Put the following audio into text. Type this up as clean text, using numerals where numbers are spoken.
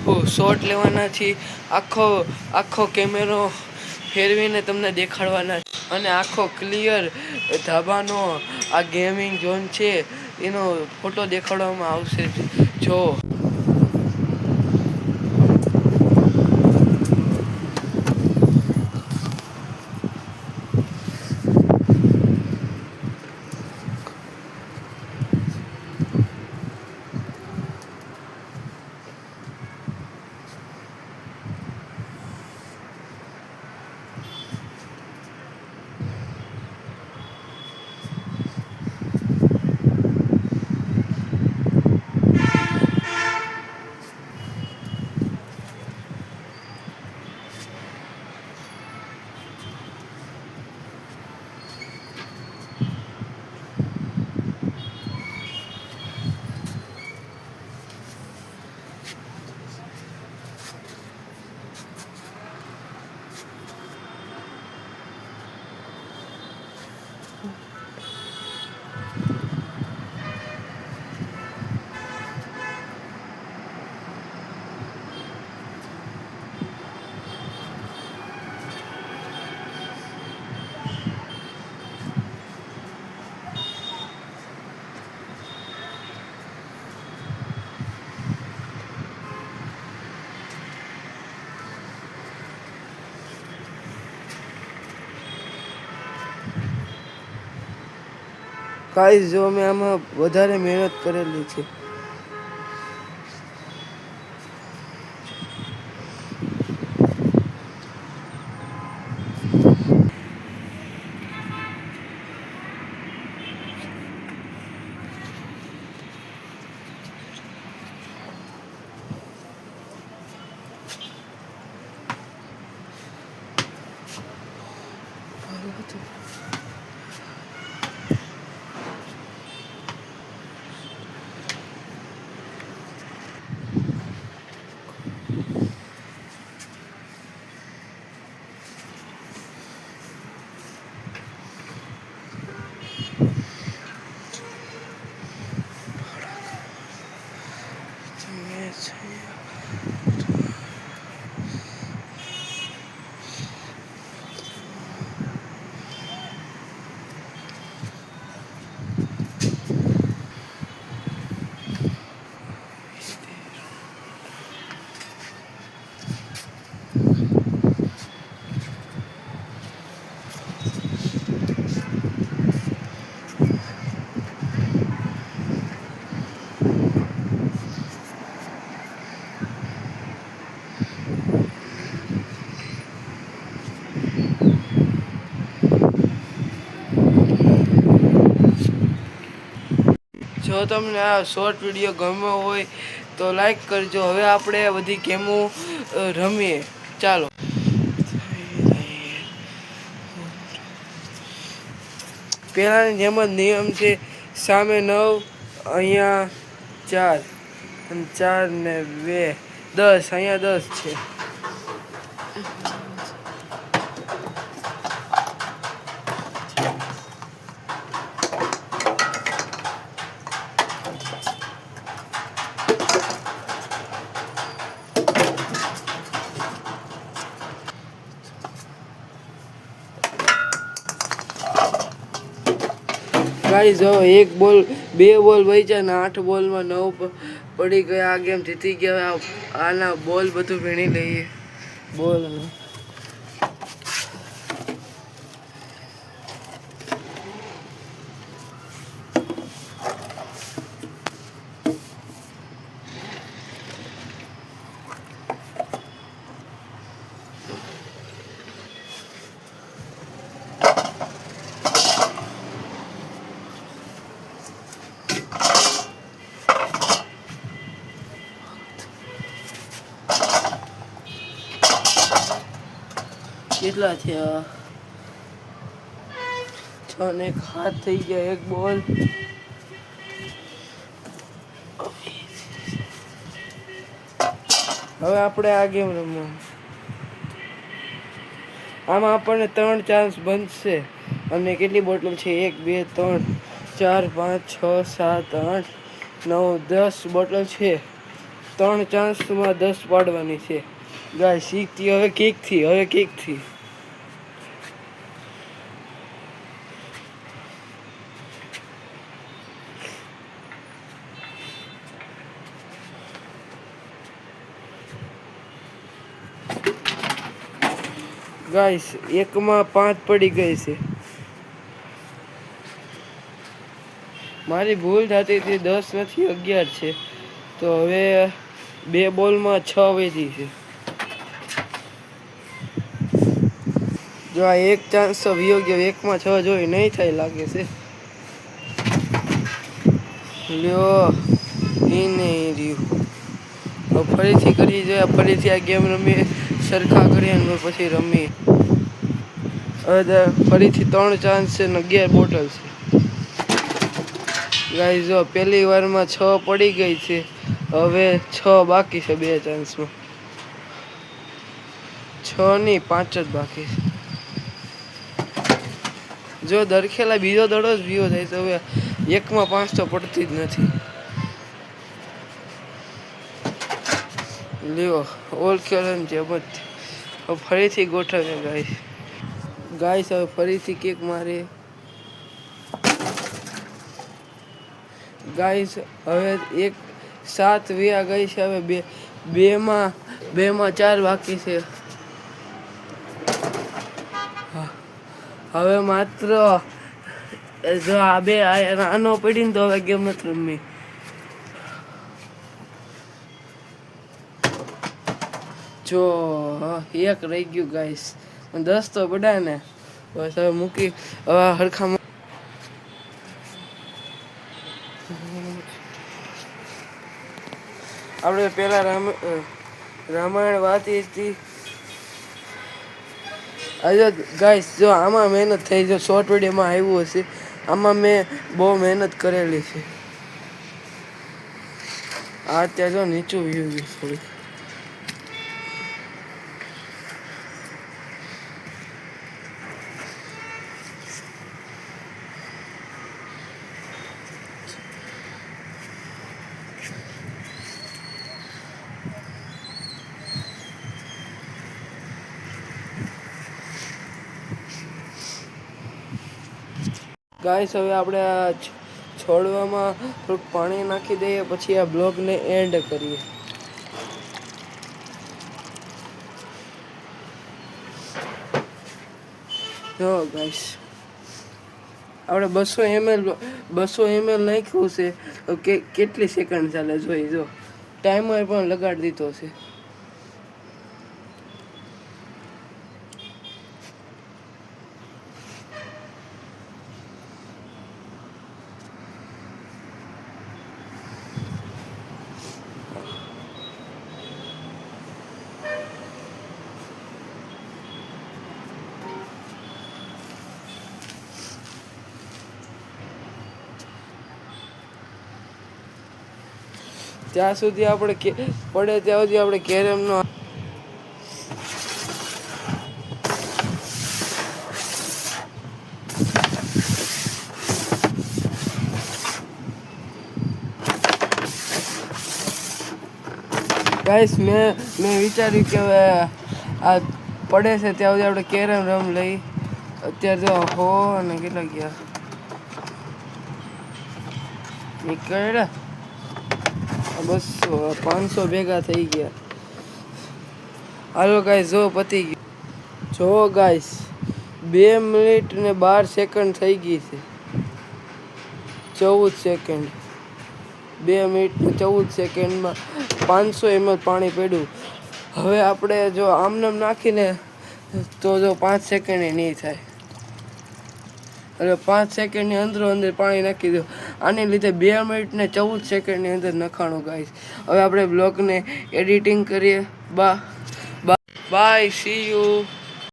Shot લેવાના છે, આખો આખો કેમેરો ફેરવીને તમને દેખાડવાના છે અને આખો ક્લિયર ધાબાનો આ ગેમિંગ ઝોન છે એનો ફોટો દેખાડવામાં આવશે. જો ગાઈસ, જો મેં આમાં વધારે મહેનત કરેલી છે. જો તમને આ શોર્ટ વિડીયો ગમ્યો હોય તો લાઈક કરજો. હવે આપણે બધી ગેમો રમીએ. ચાલો. પહેલાંની જેમ જ નિયમ છે. સામે 9, અહીંયા 4 અને 4 ને 2 10. અહીંયા 10 છે. ગાઈસ, જો 1 બોલ 2 બોલ વચ્યા ને 8 બોલમાં 9 પડી ગયા. આ ગેમ જીતી ગયા. આના બોલ બધું ભીણી લઈએ. બોલ કેટલા થયા? 6 ને 1 હાથ થઈ ગયા. 1 બોલ. હવે આપણે આ ગેમ રમવું. આમાં આપણને 3 ચાન્સ બનશે. અને કેટલી બોટલ છે? 1 2 3 4 5 6 7 8 9 10 બોટલ છે. 3 ચાન્સમાં 10 પાડવાની છે ગાઈસ. શીખતી હવે કિકથી ગાઈસ 1માં 5 પડી ગઈ છે. મારી ભૂલ થતી હતી, 10 નથી 11 છે. તો હવે 2 બોલમાં 6 વધી છે. જો આ એક ચાન્સ તો વિયો ગયો. 1માં 6 જોઈ નહીં થાય લાગે છે. લ્યો એ નહીં રહ્યું. હવે ફરીથી કરી જોઈએ. ફરીથી આ ગેમ રમીએ, સરખા કરીએ અને પછી રમીએ. હવે ફરીથી 3 ચાન્સ છે ને 11 બોટલ છે ગાઈસ. જો પહેલી વારમાં 6 પડી ગઈ છે. હવે 6 બાકી છે 2 ચાન્સમાં. 6 ની 5 જ બાકી છે. જો દરખેલા બીજો દડો જ વિયો થાય તો હવે 1માં 5 તો પડતી જ નથી. લ્યો ઓલ ખેલન જેમ જ ફરીથી ગોઠવે ગાઈસ. હવે ફરીથી કિક મારે ગાઈસ. હવે 7 વ્યા ગઈ છે. હવે 2માં 4 બાકી છે. હવે માત્ર જો આ 2 આનો પડી ને તો હવે ગેમ નથી રમવી. જો 1 રહી ગયું ગાઈસ. 10 તો પડ્યા ને. બસ હવે મૂકી. હવે હરખા આપણે પેલા રામાયણ વાંચી હતી. આજે ગાઈસ જો આમાં મહેનત થઈ. જો શોર્ટ વિડીયોમાં આવ્યું હશે. આમાં મેં બહુ મહેનત કરેલી છે. આ ત્યાં જો નીચું વ્યૂ થોડું. ગાઈસ હવે આપણે આ છોડવામાં થોડુંક પાણી નાખી દઈએ, પછી આ બ્લોગને એન્ડ કરીએ. જો ગાઈસ આપણે 200 ml નાખ્યું છે. કેટલી સેકન્ડ ચાલે જોઈ. જો ટાઈમર પણ લગાડી દીધો છે. ત્યાં સુધી આપણે પડે ત્યાં સુધી આપણે કેરમનો ગાઈસ મેં વિચાર્યું કે હવે આ પડે છે ત્યાં સુધી આપણે કેરમ રમ લઈ. અત્યારે જો હો અને કેટલા ગયા નીકળ્યા. 200 500 ભેગા થઈ ગયા. હાલો ગાઈસ જો પતી ગયું. જો ગાઈસ 2 મિનિટ ને 12 સેકન્ડ થઈ ગઈ છે. 14 સેકન્ડ. 2 મિનિટ ને 14 સેકન્ડમાં 500 ml પાણી પડ્યું. હવે આપણે જો આમનામ નાખીને તો જો 5 સેકન્ડ નહીં થાય. એટલે 5 સેકન્ડની અંદર પાણી નાખી દો. આને લીધે 2 મિનિટ ને 14 સેકન્ડની અંદર નખાણું ગાઈસ. હવે આપણે બ્લોગને એડિટિંગ કરીએ. Bye see you.